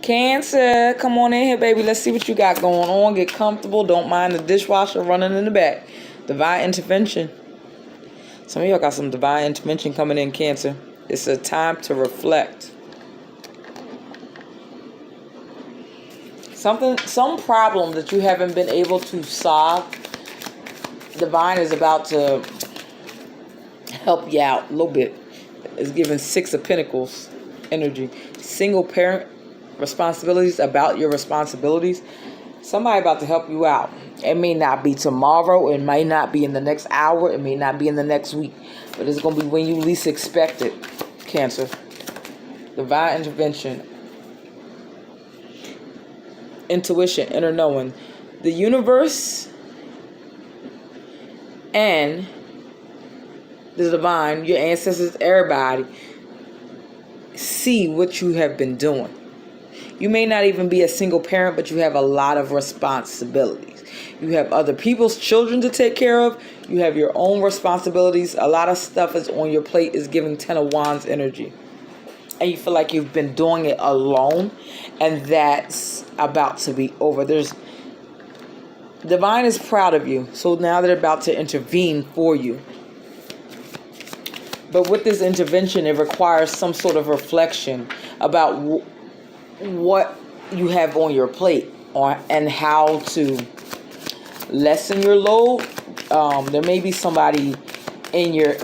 Cancer, come on in here, baby. Let's see what you got going on. Get comfortable. Don't mind the dishwasher running in the back. Divine intervention. Some of y'all got some divine intervention coming in, Cancer. It's a time to reflect. Some problem that you haven't been able to solve, Divine is about to help you out a little bit. It's giving Six of Pentacles energy. Single parent responsibilities, about your responsibilities. Somebody about to help you out. It may not be tomorrow. It might not be in the next hour. It may not be in the next week. But it's going to be when you least expect it, Cancer. Divine intervention. Intuition, inner knowing. The universe and the divine, your ancestors, everybody, see what you have been doing. You may not even be a single parent, but you have a lot of responsibilities. You have other people's children to take care of. You have your own responsibilities. A lot of stuff is on your plate, is giving Ten of Wands energy. And you feel like you've been doing it alone, and that's about to be over. Divine is proud of you, so now they're about to intervene for you. But with this intervention, it requires some sort of reflection about what you have on your plate, and how to lessen your load. There may be somebody in your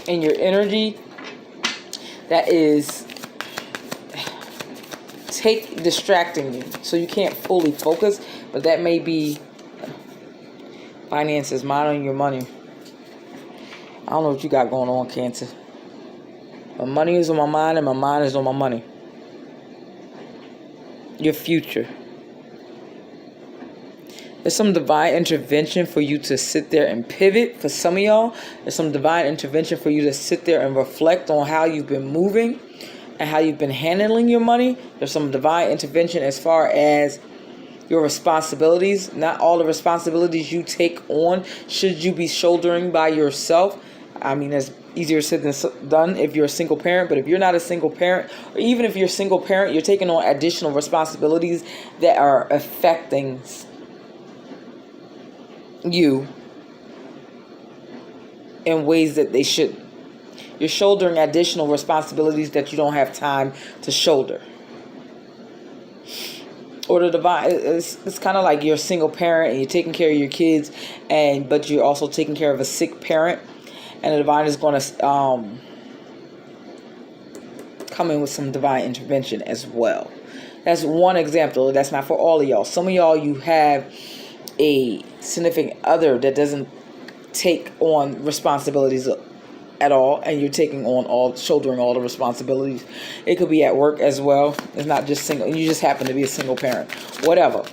energy that is distracting you, so you can't fully focus. But that may be finances, monitoring your money. I don't know what you got going on, Cancer. My money is on my mind, and my mind is on my money. Your future. There's some divine intervention for you to sit there and pivot. For some of y'all, there's some divine intervention for you to sit there and reflect on how you've been moving and how you've been handling your money. There's some divine intervention as far as your responsibilities. Not all the responsibilities you take on should you be shouldering by yourself. I mean, that's easier said than done if you're a single parent. But if you're not a single parent, or even if you're a single parent, you're taking on additional responsibilities that are affecting you in ways that they shouldn't. You're shouldering additional responsibilities that you don't have time to shoulder. Or the divine, it's kind of like you're a single parent and you're taking care of your kids, but you're also taking care of a sick parent, and the divine is going to come in with some divine intervention as well. That's one example. That's not for all of y'all. Some of y'all, you have a significant other that doesn't take on responsibilities at all, and you're shouldering all the responsibilities. It could be at work as well. It's not just single. You just happen to be a single parent. Whatever.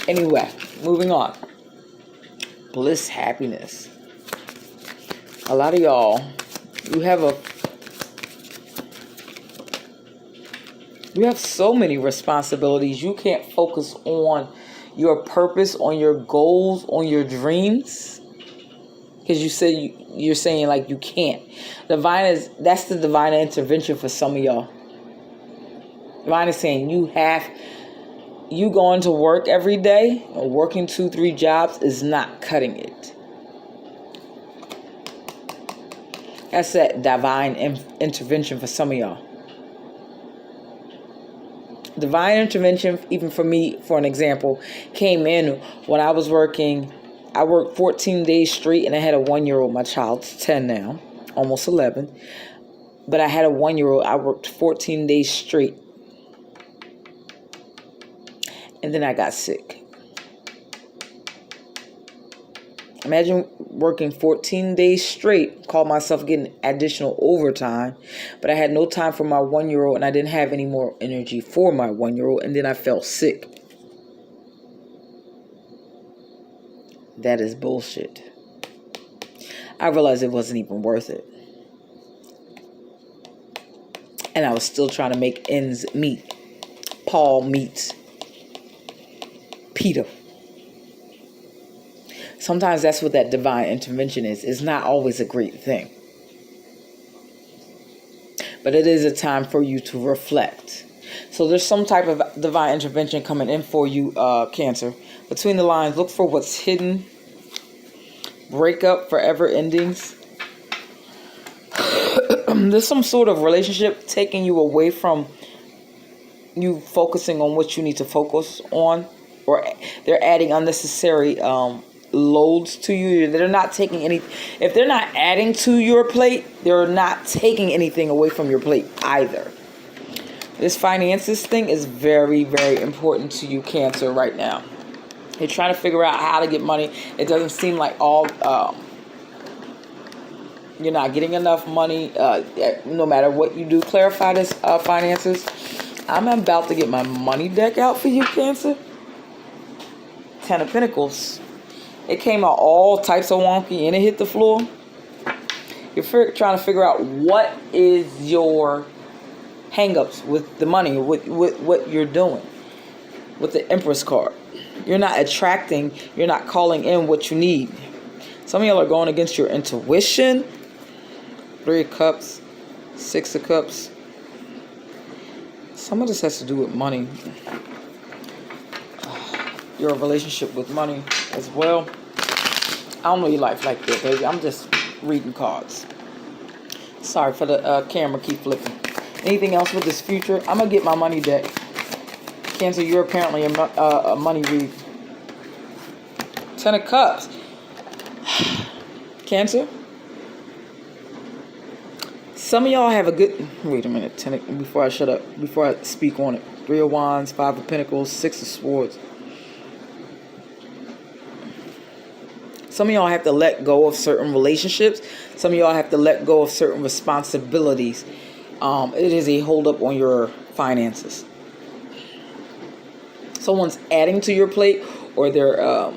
Anyway, moving on. Bliss, happiness. A lot of y'all, you have so many responsibilities. You can't focus on your purpose, on your goals, on your dreams, because you're saying like you can't. That's the divine intervention for some of y'all. Divine is saying you going to work every day or working 2-3 jobs is not cutting it. That's that divine intervention for some of y'all. Divine intervention, even for me, for an example, came in when I was working. I worked 14 days straight, and I had a 1-year-old. My child's 10 now, almost 11. But I had a 1-year-old. I worked 14 days straight. And then I got sick. Imagine working 14 days straight, called myself getting additional overtime, but I had no time for my 1-year-old, and I didn't have any more energy for my 1-year-old, and then I felt sick. That is bullshit. I realized it wasn't even worth it. And I was still trying to make ends meet. Paul meets Peter. Sometimes that's what that divine intervention is. It's not always a great thing. But it is a time for you to reflect. So there's some type of divine intervention coming in for you, Cancer. Between the lines, look for what's hidden. Breakup, forever endings. There's some sort of relationship taking you away from you focusing on what you need to focus on, or they're adding unnecessary loads to you. They're not taking any. If they're not adding to your plate, they're not taking anything away from your plate either. This finances thing is very, very important to you, Cancer, right now. You're trying to figure out how to get money. It doesn't seem like you're not getting enough money, no matter what you do. Clarify this, finances. I'm about to get my money deck out for you, Cancer. Ten of Pentacles. It came out all types of wonky and it hit the floor. You're trying to figure out what is your hang-ups with the money, with what you're doing. With the Empress card. You're not attracting, you're not calling in what you need. Some of y'all are going against your intuition. 3 of Cups, 6 of Cups. Some of this has to do with money. Your relationship with money as well. I don't know your life like that, baby. I'm just reading cards. Sorry for the camera keep flipping. Anything else with this future? I'm going to get my money deck. Cancer, you're apparently a money read. 10 of Cups. Cancer? Some of y'all have a good... Wait a minute. Before I shut up. Before I speak on it. 3 of Wands, 5 of Pentacles, 6 of Swords. Some of y'all have to let go of certain relationships. Some of y'all have to let go of certain responsibilities. It is a holdup on your finances. Someone's adding to your plate, or they're...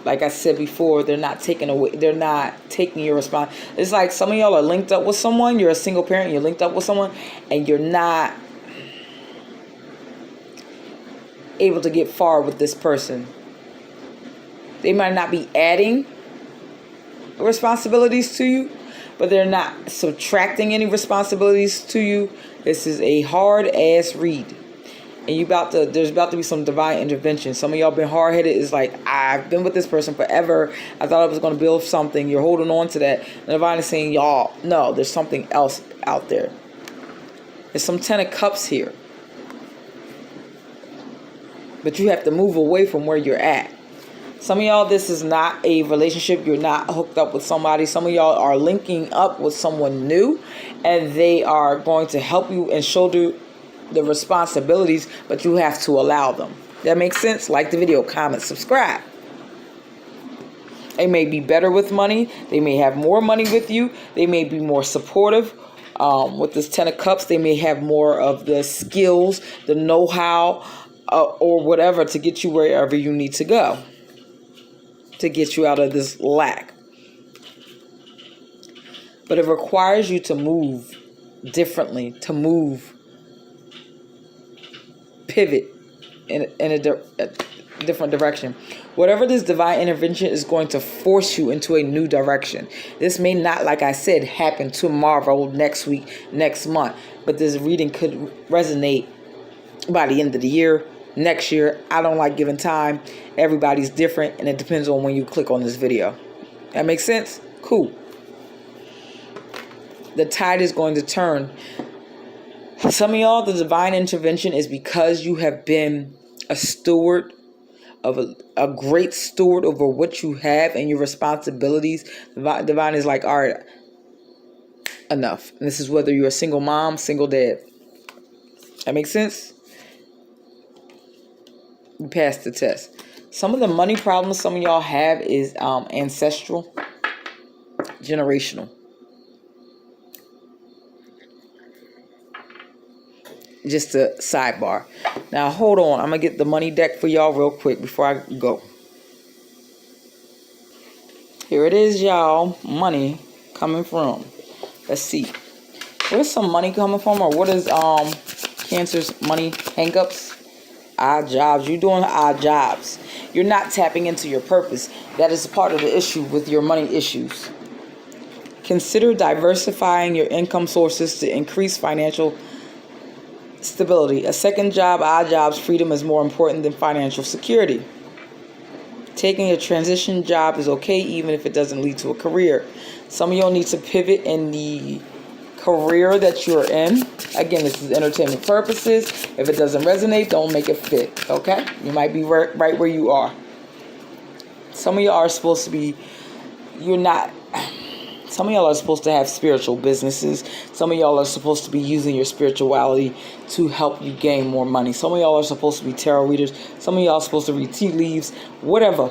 like I said before, they're not taking away. They're not taking your response. It's like some of y'all are linked up with someone. You're a single parent. You're linked up with someone, and you're not able to get far with this person. They might not be adding responsibilities to you, but they're not subtracting any responsibilities to you. This is a hard ass read. And there's about to be some divine intervention. Some of y'all been hard-headed. It's like, I've been with this person forever. I thought I was going to build something. You're holding on to that. The divine is saying, y'all, no, there's something else out there. There's some 10 of Cups here. But you have to move away from where you're at. Some of y'all, this is not a relationship. You're not hooked up with somebody. Some of y'all are linking up with someone new. And they are going to help you and shoulder the responsibilities, but you have to allow them. That makes sense? Like the video, comment, subscribe. They may be better with money. They may have more money with you. They may be more supportive. With this 10 of Cups, they may have more of the skills, the know-how, or whatever to get you wherever you need to go. To get you out of this lack. But it requires you to move differently, to move, pivot in a different direction. Whatever this divine intervention is going to force you into a new direction. This may not, like I said, happen tomorrow, next week, next month. But this reading could resonate by the end of the year, next year. I don't like giving time. Everybody's different, and it depends on when you click on this video. That makes sense? Cool. The tide is going to turn. Some of y'all, the divine intervention is because you have been a steward of a great steward over what you have and your responsibilities. Divine is like, all right, enough. And this is whether you're a single mom, single dad. That makes sense? You passed the test. Some of the money problems some of y'all have is ancestral, generational. Just a sidebar. Now, hold on. I'm going to get the money deck for y'all real quick before I go. Here it is, y'all. Money coming from. Let's see. Where's some money coming from? Or what is Cancer's money hang-ups? Odd jobs. You're doing odd jobs. You're not tapping into your purpose. That is part of the issue with your money issues. Consider diversifying your income sources to increase financial stability. A second job, odd jobs, freedom is more important than financial security. Taking a transition job is okay even if it doesn't lead to a career. Some of y'all need to pivot in the career that you're in. Again, this is entertainment purposes. If it doesn't resonate, don't make it fit, okay? You might be right where you are. Some of y'all are supposed to be, some of y'all are supposed to have spiritual businesses. Some of y'all are supposed to be using your spirituality to help you gain more money. Some of y'all are supposed to be tarot readers. Some of y'all are supposed to read tea leaves, whatever.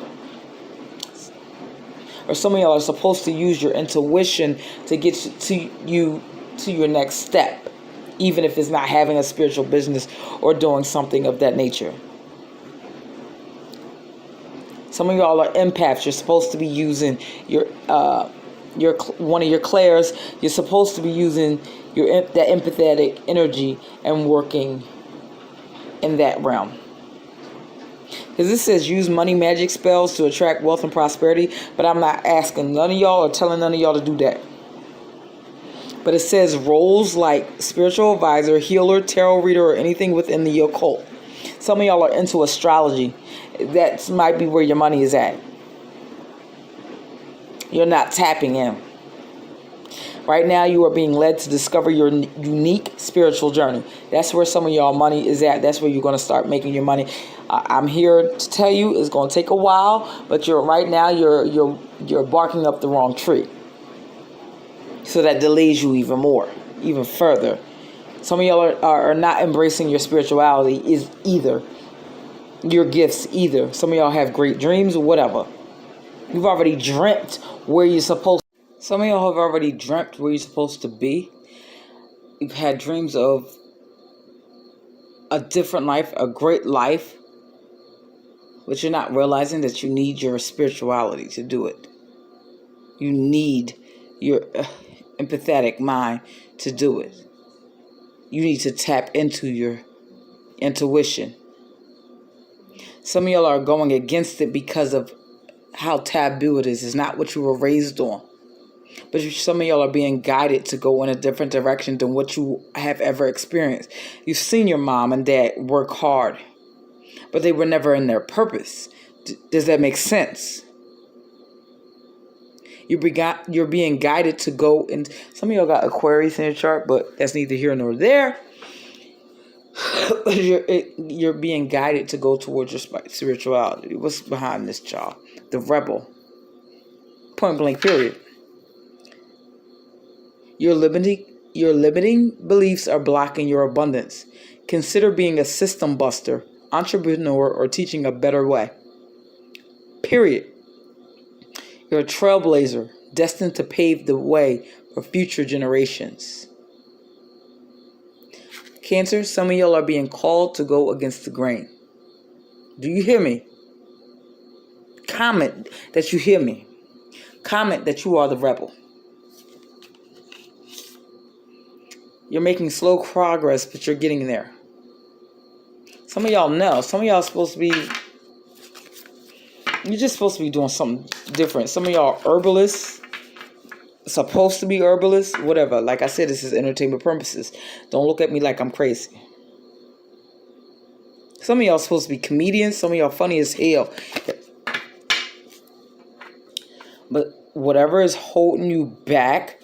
Or some of y'all are supposed to use your intuition to get you to your next step, even if it's not having a spiritual business or doing something of that nature. Some of y'all are empaths. You're supposed to be using your one of your clairs. You're supposed to be using that empathetic energy and working in that realm. Because this says use money magic spells to attract wealth and prosperity, but I'm not asking none of y'all or telling none of y'all to do that. But it says roles like spiritual advisor, healer, tarot reader, or anything within the occult. Some of y'all are into astrology. That might be where your money is at. You're not tapping in. Right now, you are being led to discover your unique spiritual journey. That's where some of y'all money is at. That's where you're going to start making your money. I'm here to tell you it's going to take a while, but you're barking up the wrong tree. So that delays you even more, even further. Some of y'all are not embracing your spirituality either. Your gifts either. Some of y'all have great dreams or whatever. You've already dreamt where you're supposed to. Some of y'all have already dreamt where you're supposed to be. You've had dreams of a different life, a great life. But you're not realizing that you need your spirituality to do it. You need your empathetic mind to do it. You need to tap into your intuition. Some of y'all are going against it because of how taboo it is. It's not what you were raised on. But some of y'all are being guided to go in a different direction than what you have ever experienced. You've seen your mom and dad work hard, but they were never in their purpose. Does that make sense? You're being guided to go, and some of y'all got Aquarius in your chart, but that's neither here nor there. You're being guided to go towards your spirituality. What's behind this, y'all? The rebel. Point blank, period. Your limiting beliefs are blocking your abundance. Consider being a system buster, entrepreneur, or teaching a better way. Period. You're a trailblazer, destined to pave the way for future generations. Cancer, some of y'all are being called to go against the grain. Do you hear me? Comment that you hear me. Comment that you are the rebel. You're making slow progress, but you're getting there. Some of y'all know. Some of y'all are supposed to be... You're just supposed to be doing something different. Some of y'all are herbalists. Supposed to be herbalists. Whatever. Like I said, this is entertainment purposes. Don't look at me like I'm crazy. Some of y'all are supposed to be comedians. Some of y'all funny as hell. But whatever is holding you back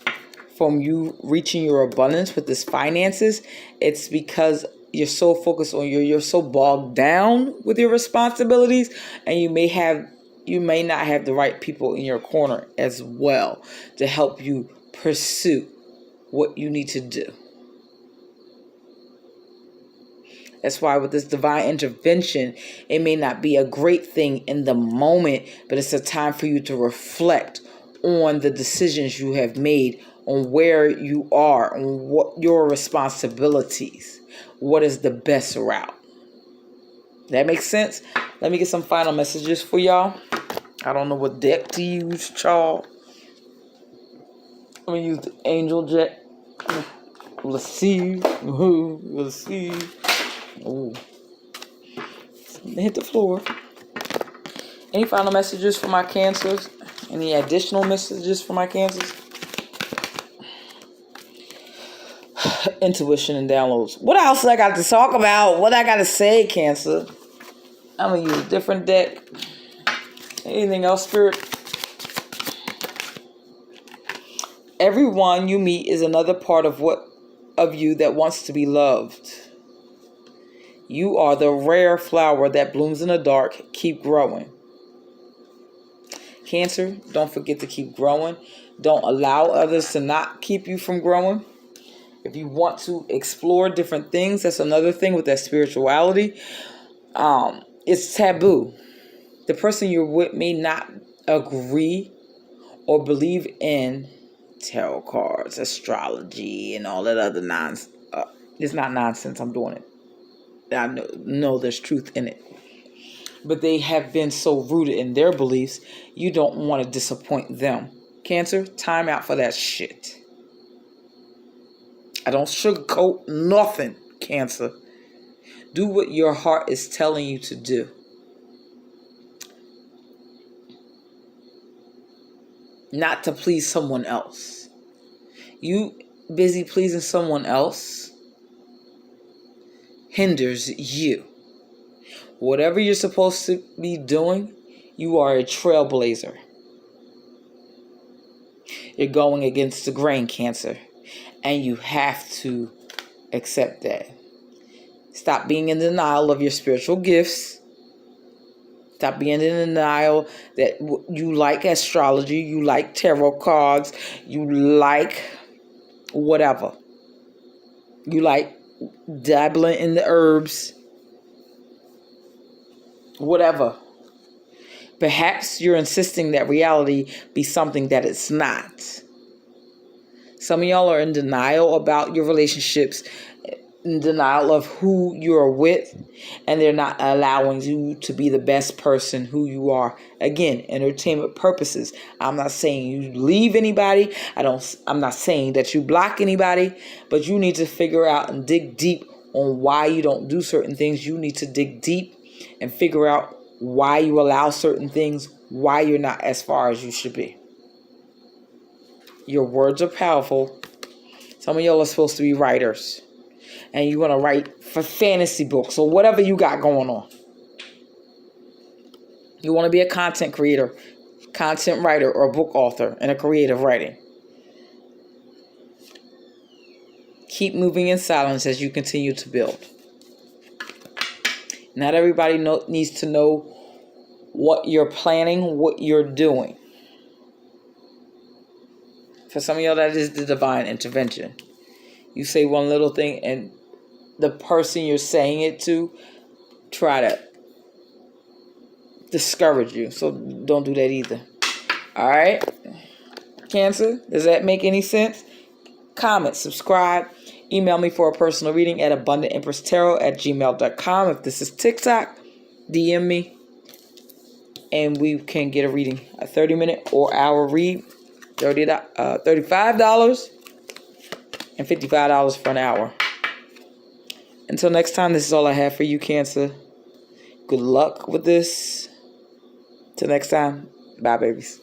from you reaching your abundance with this finances, it's because you're so focused on you're so bogged down with your responsibilities, and you may not have the right people in your corner as well to help you pursue what you need to do. That's why with this divine intervention, it may not be a great thing in the moment, but it's a time for you to reflect on the decisions you have made, on where you are, on what your responsibilities. What is the best route? That makes sense? Let me get some final messages for y'all. I don't know what deck to use, y'all. I'm going to use the angel deck. Let's see. Let's see. Ooh. Hit the floor. Any final messages for my Cancers? Any additional messages for my Cancers? intuition and downloads. What else I got to talk about? What I got to say, Cancer? I'm going to use a different deck. Anything else, Spirit? Everyone you meet is another part of you that wants to be loved. You are the rare flower that blooms in the dark. Keep growing. Cancer, don't forget to keep growing. Don't allow others to not keep you from growing. If you want to explore different things, that's another thing with that spirituality. It's taboo. The person you're with may not agree or believe in tarot cards, astrology, and all that other nonsense. It's not nonsense. I'm doing it. I know there's truth in it. But they have been so rooted in their beliefs, you don't want to disappoint them. Cancer, time out for that shit. I don't sugarcoat nothing, Cancer. Do what your heart is telling you to do. Not to please someone else. You busy pleasing someone else hinders you. Whatever you're supposed to be doing, you are a trailblazer. You're going against the grain, Cancer. And you have to accept that. Stop being in denial of your spiritual gifts. Stop being in denial that you like astrology, you like tarot cards, you like whatever. You like dabbling in the herbs. Whatever. Perhaps you're insisting that reality be something that it's not. Some of y'all are in denial about your relationships, in denial of who you're with, and they're not allowing you to be the best person who you are. Again, entertainment purposes. I'm not saying you leave anybody. I'm not saying that you block anybody, but you need to figure out and dig deep on why you don't do certain things. You need to dig deep and figure out why you allow certain things, why you're not as far as you should be. Your words are powerful. Some of y'all are supposed to be writers. And you want to write for fantasy books or whatever you got going on. You want to be a content creator, content writer, or a book author in a creative writing. Keep moving in silence as you continue to build. Not everybody needs to know what you're planning, what you're doing. For some of y'all, that is the divine intervention. You say one little thing and the person you're saying it to try to discourage you. So don't do that either. All right? Cancer, does that make any sense? Comment, subscribe. Email me for a personal reading at abundantempresstarot@gmail.com. If this is TikTok, DM me and we can get a reading. A 30-minute or hour read. $35 and $55 for an hour. Until next time, this is all I have for you, Cancer. Good luck with this. Till next time. Bye, babies.